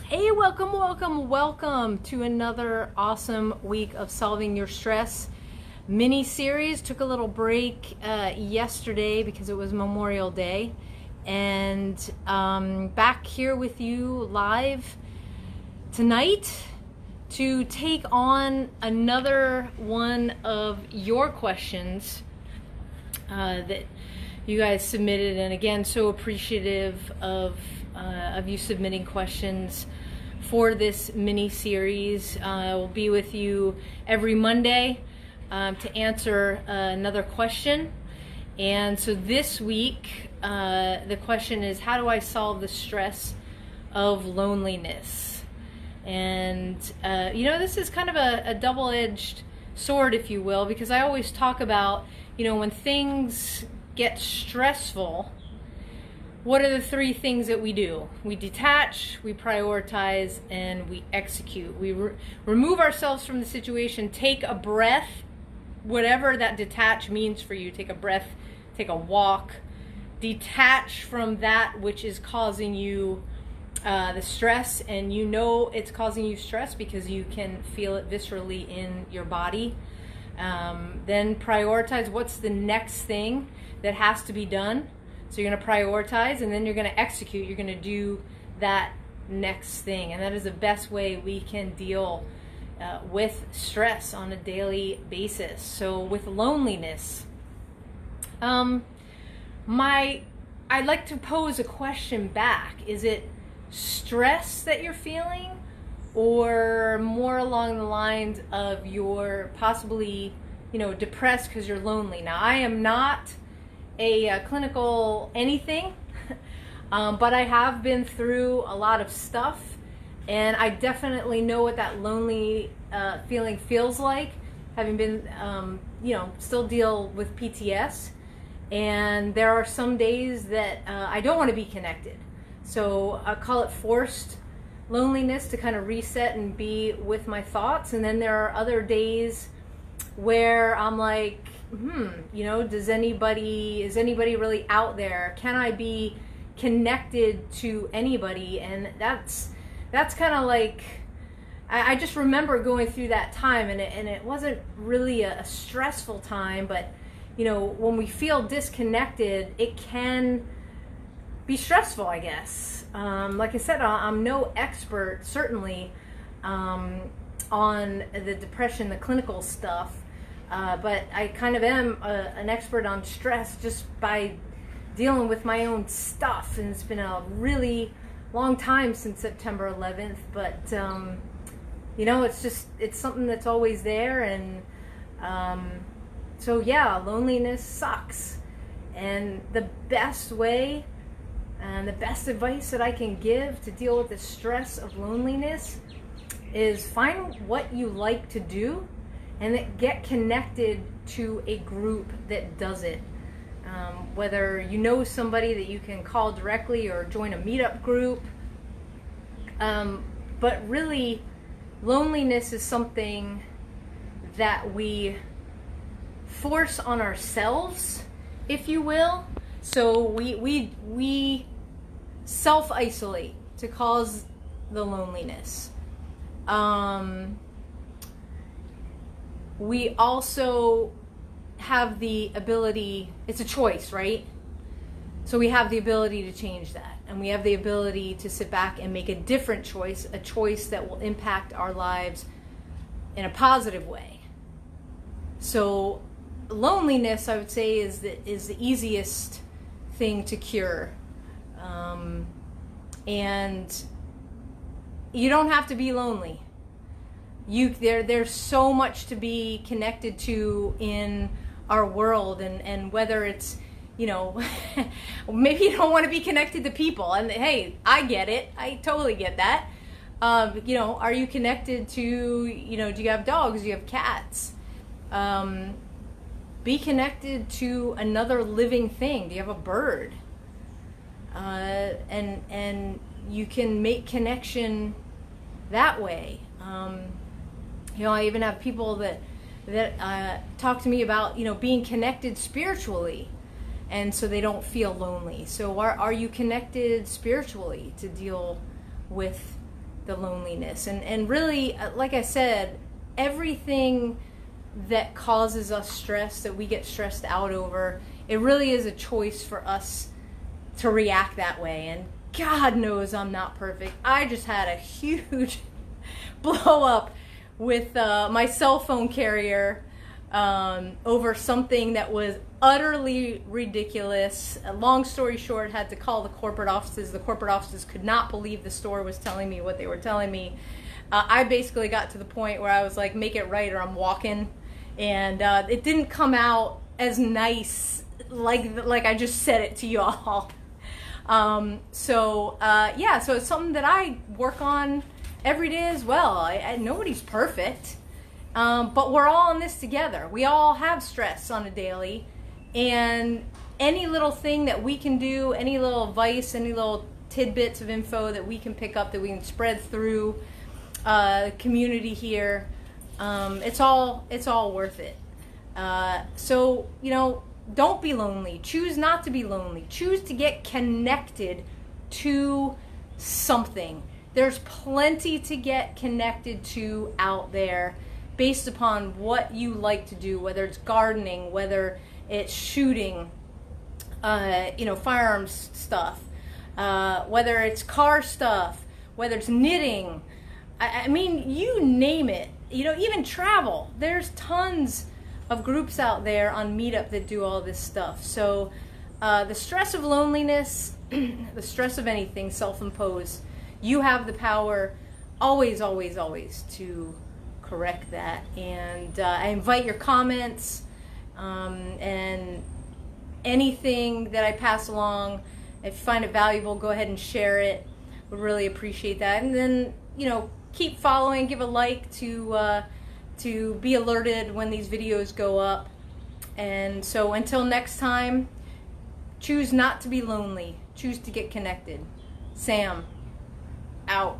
Hey, welcome to another awesome week of Solving Your Stress mini series. Took a little break yesterday because it was Memorial Day, and back here with you live tonight to take on another one of your questions that you guys submitted. And again, so appreciative of you submitting questions for this mini series. I will be with you every Monday to answer another question. And so this week, the question is, how do I solve the stress of loneliness? And this is kind of a double-edged sword, if you will, because I always talk about, when things get stressful, what are the three things that we do? We detach, we prioritize, and we execute. We remove ourselves from the situation, take a breath, whatever that detach means for you. Take a breath, take a walk, detach from that which is causing you the stress, and it's causing you stress because you can feel it viscerally in your body. Then prioritize what's the next thing that has to be done. So you're going to prioritize, and then you're going to execute. You're going to do that next thing. And that is the best way we can deal with stress on a daily basis. So with loneliness, I'd like to pose a question back. Is it stress that you're feeling, or more along the lines of you're possibly, depressed because you're lonely? Now, I am not a clinical anything, but I have been through a lot of stuff, and I definitely know what that lonely feeling feels like, having been, still deal with PTS. And there are some days that I don't want to be connected. So I call it forced loneliness, to kind of reset and be with my thoughts. And then there are other days where I'm like, is anybody really out there? Can I be connected to anybody? And that's kind of like, I just remember going through that time, and it wasn't really a stressful time, but when we feel disconnected, it can be stressful, I guess. Like I said, I'm no expert, certainly, on the depression, the clinical stuff. But I kind of am an expert on stress just by dealing with my own stuff. And it's been a really long time since September 11th. But, it's something that's always there. And loneliness sucks. And the best way and the best advice that I can give to deal with the stress of loneliness is find what you like to do, and then get connected to a group that does it. Whether you know somebody that you can call directly or join a meetup group. But really, loneliness is something that we force on ourselves, if you will. So we self-isolate to cause the loneliness. We also have the ability, it's a choice, right? So we have the ability to change that. And we have the ability to sit back and make a different choice, a choice that will impact our lives in a positive way. So loneliness, I would say, is the easiest thing to cure. And you don't have to be lonely. There's so much to be connected to in our world, and whether it's, maybe you don't want to be connected to people, and hey, I get it. I totally get that. Are you connected to, do you have dogs? Do you have cats? Be connected to another living thing. Do you have a bird? And you can make connection that way. I even have people that talk to me about, being connected spiritually, and so they don't feel lonely. So are you connected spiritually to deal with the loneliness. And really, like I said, everything that causes us stress, that we get stressed out over, it really is a choice for us to react that way. And God knows I'm not perfect. I just had a huge blow up with my cell phone carrier over something that was utterly ridiculous. Long story short, had to call the corporate offices. The corporate offices could not believe the store was telling me what they were telling me. I basically got to the point where I was like, make it right or I'm walking. And it didn't come out as nice like I just said it to you all. So it's something that I work on every day as well. Nobody's perfect. But we're all in this together. We all have stress on a daily, and any little thing that we can do, any little advice, any little tidbits of info that we can pick up, that we can spread through the community here, it's all worth it. So, don't be lonely. Choose not to be lonely. Choose to get connected to something. There's plenty to get connected to out there, based upon what you like to do, whether it's gardening, whether it's shooting, firearms stuff, whether it's car stuff, whether it's knitting. I mean, you name it. Even travel. There's tons of groups out there on Meetup that do all this stuff. So the stress of loneliness, the stress of anything self-imposed, you have the power always, always, always to correct that. And I invite your comments and anything that I pass along. If you find it valuable, go ahead and share it. Would really appreciate that. And then keep following, give a like to be alerted when these videos go up. And so until next time, choose not to be lonely. Choose to get connected. Sam, out.